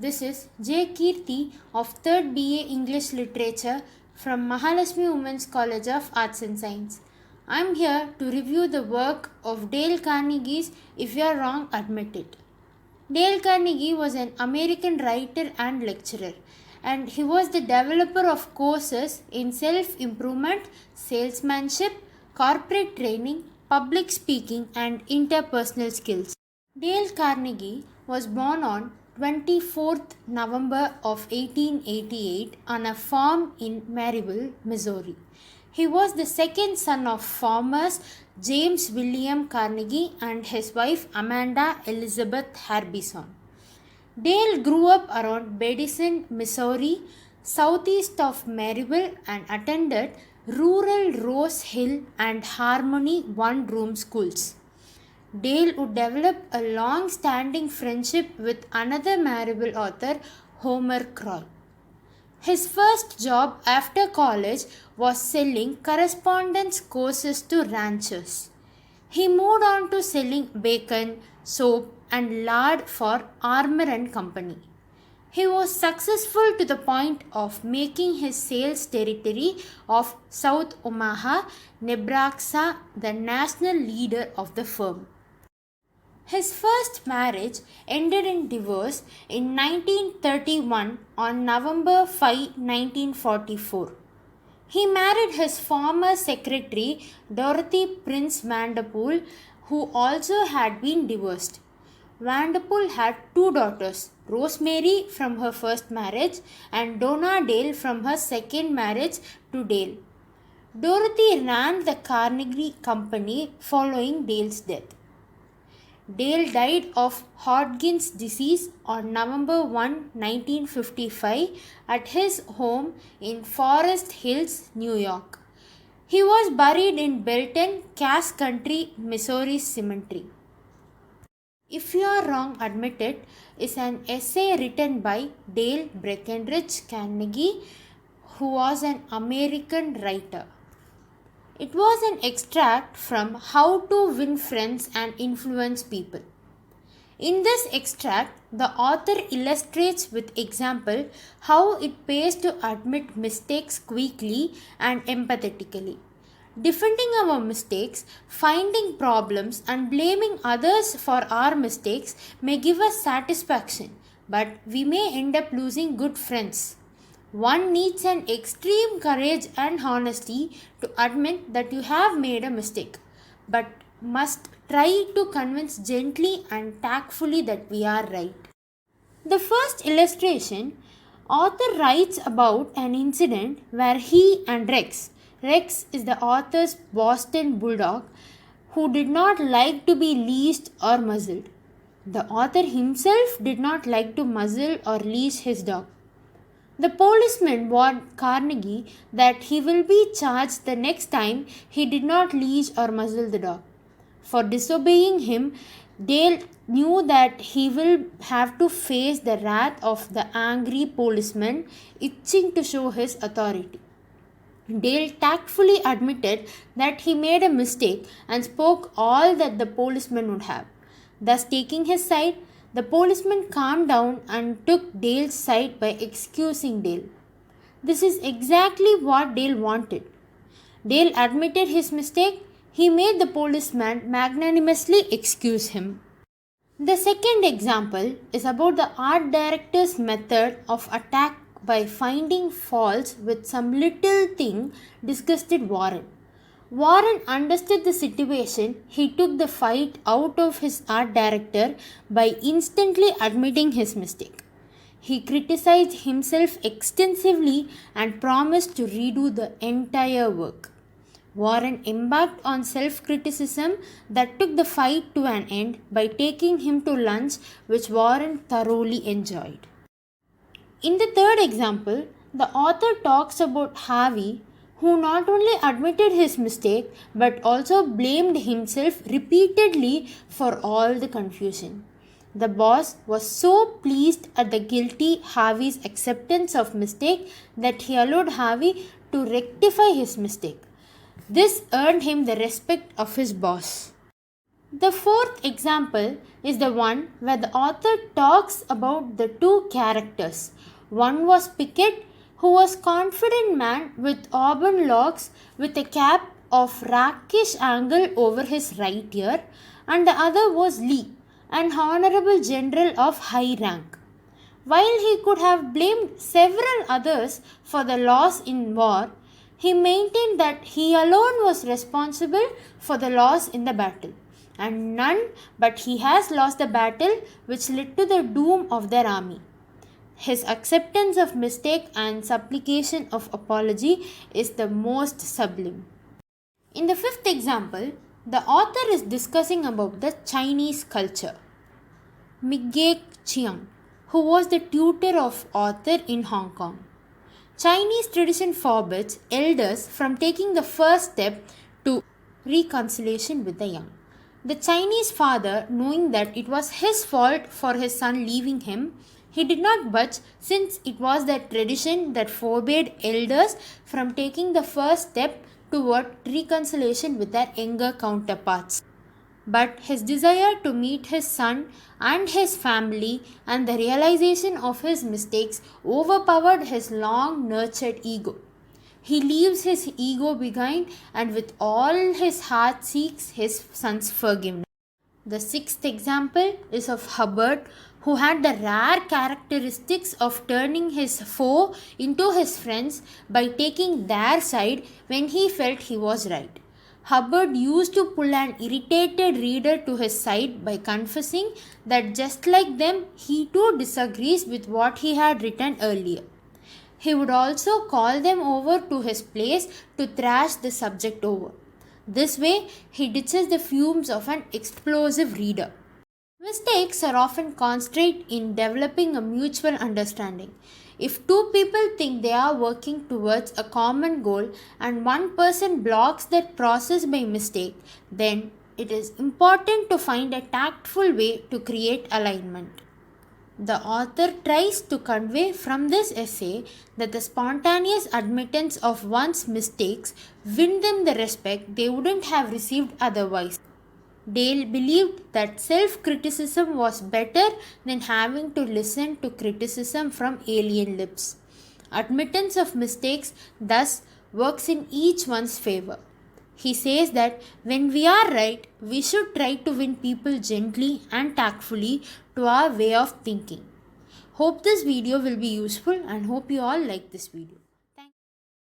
This is J.Keerthi of 3rd BA English Literature from Mahalakshmi Women's College of Arts and Science. I am here to review the work of Dale Carnegie's If You Are Wrong, Admit It. Dale Carnegie was an American writer and lecturer, and he was the developer of courses in self-improvement, salesmanship, corporate training, public speaking, and interpersonal skills. Dale Carnegie was born on 24th November of 1888 on a farm in Maryville, Missouri. He was the second son of farmers James William Carnegie and his wife Amanda Elizabeth Harbison. Dale grew up around Madison, Missouri, southeast of Maryville, and attended rural Rose Hill and Harmony one-room schools. Dale would develop a long-standing friendship with another Maryville author, Homer Croll. His first job after college was selling correspondence courses to ranchers. He moved on to selling bacon, soap, and lard for Armour and Company. He was successful to the point of making his sales territory of South Omaha, Nebraska, the national leader of the firm. His first marriage ended in divorce in 1931 on November 5, 1944. He married his former secretary Dorothy Prince Vanderpool, who also had been divorced. Vanderpool had two daughters, Rosemary from her first marriage and Donna Dale from her second marriage to Dale. Dorothy ran the Carnegie Company following Dale's death. Dale died of Hodgkin's disease on November 1, 1955 at his home in Forest Hills, New York. He was buried in Belton, Cass County, Missouri Cemetery. If You Are Wrong, Admit It is an essay written by Dale Breckenridge Carnegie, who was an American writer. It was an extract from How to Win Friends and Influence People. In this extract, the author illustrates with example how it pays to admit mistakes quickly and empathetically. Defending our mistakes, finding problems, and blaming others for our mistakes may give us satisfaction, but we may end up losing good friends. One needs an extreme courage and honesty to admit that you have made a mistake, but must try to convince gently and tactfully that we are right. The first illustration, author writes about an incident where he and Rex is the author's Boston Bulldog, who did not like to be leashed or muzzled. The author himself did not like to muzzle or leash his dog. The policeman warned Carnegie that he will be charged the next time he did not leash or muzzle the dog. For disobeying him, Dale knew that he will have to face the wrath of the angry policeman itching to show his authority. Dale tactfully admitted that he made a mistake and spoke all that the policeman would have. Thus, taking his side, the policeman calmed down and took Dale's side by excusing Dale. This is exactly what Dale wanted. Dale admitted his mistake. He made the policeman magnanimously excuse him. The second example is about the art director's method of attack by finding faults with some little thing disgusted Warren. Warren understood the situation. He took the fight out of his art director by instantly admitting his mistake. He criticized himself extensively and promised to redo the entire work. Warren embarked on self-criticism that took the fight to an end by taking him to lunch, which Warren thoroughly enjoyed. In the third example, the author talks about Harvey, who not only admitted his mistake but also blamed himself repeatedly for all the confusion. The boss was so pleased at the guilty Harvey's acceptance of mistake that he allowed Harvey to rectify his mistake. This earned him the respect of his boss. The fourth example is the one where the author talks about the two characters. One was Pickett, who was confident man with auburn locks with a cap of rakish angle over his right ear, and the other was Lee, an honorable general of high rank. While he could have blamed several others for the loss in war, he maintained that he alone was responsible for the loss in the battle, and none but he has lost the battle which led to the doom of their army. His acceptance of mistake and supplication of apology is the most sublime. In the fifth example, the author is discussing about the Chinese culture. Migek Chiang, who was the tutor of author in Hong Kong. Chinese tradition forbids elders from taking the first step to reconciliation with the young. The Chinese father, knowing that it was his fault for his son leaving him, he did not budge, since it was the tradition that forbade elders from taking the first step toward reconciliation with their younger counterparts. But his desire to meet his son and his family and the realization of his mistakes overpowered his long nurtured ego. He leaves his ego behind and with all his heart seeks his son's forgiveness. The sixth example is of Hubbard, who had the rare characteristics of turning his foe into his friends by taking their side when he felt he was right. Hubbard used to pull an irritated reader to his side by confessing that just like them, he too disagrees with what he had written earlier. He would also call them over to his place to thrash the subject over. This way, he ditches the fumes of an explosive reader. Mistakes are often constrained in developing a mutual understanding. If two people think they are working towards a common goal and one person blocks that process by mistake, then it is important to find a tactful way to create alignment. The author tries to convey from this essay that the spontaneous admittance of one's mistakes win them the respect they wouldn't have received otherwise. Dale believed that self-criticism was better than having to listen to criticism from alien lips. Admittance of mistakes thus works in each one's favor. He says that when we are right, we should try to win people gently and tactfully to our way of thinking. Hope this video will be useful and hope you all like this video.